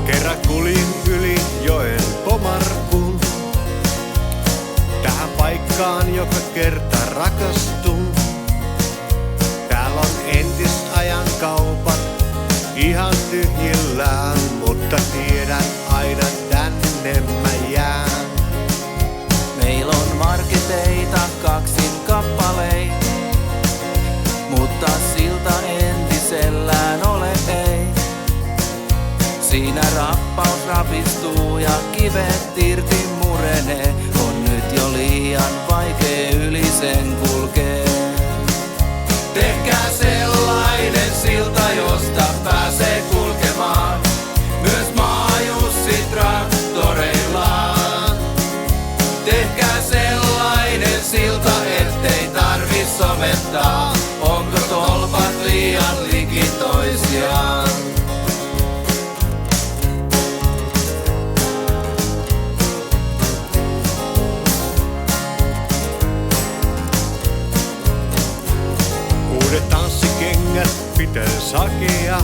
Kerran kulin yli joen Pomarkun, tähän paikkaan joka kerta rakastun. Täällä on entisajan kaupat ihan tyhjillään, mutta tiedän aina tänne mä jään. Meil on marketeita kaksin kappalei, mutta silta entisellään ole ei. Siinä rappaus rapistuu ja kivet irti murenee, on nyt jo liian vaikee yli sen kulkee. Tehkää sellainen silta, josta pääsee kulkemaan myös maajussi traktoreillaan. Tehkää sellainen silta, ettei tarvi somettaa, onko tolpat liian liki toisiaan. Uudet tanssikengät pitäis hakea,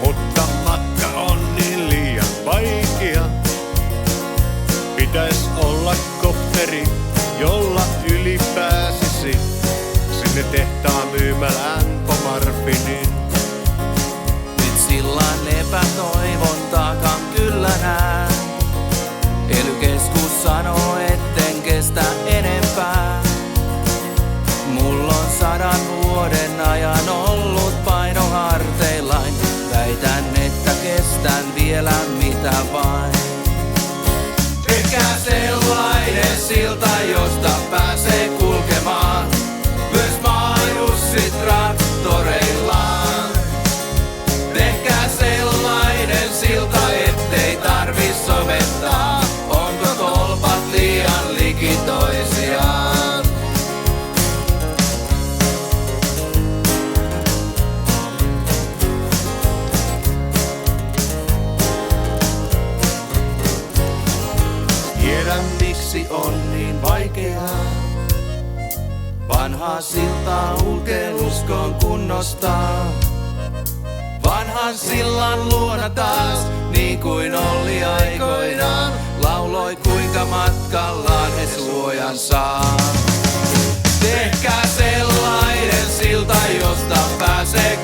mutta matka on niin liian vaikea. Pitäis olla kopteri, jolla yli pääsisi sinne tehtaan myymälään Pomarfinin. Nyt sillan epätoivon takan kyllä näen. ELY-keskus sanoo, etten kestä enempää. Mulla on 100 vuoden ajan ollut paino harteillain. Väitän, että kestän vielä mitä vain. Tehkää sellainen silta, josta pääsee kulkemaan myös maajussi traktoreillaan. Tehkää sellainen silta, ettei tarvi somettaa, onko tolpat liian liki toisiaan. Tiedän miksi on niin vaikeaa vanhaa siltaa ulkeiluskoon kunnostaa. Vanhan sillan luona taas, niin kuin oli aikoinaan, lauloi kuinka matkallaan he suojan saa. Tehkää sellainen silta, josta pääsee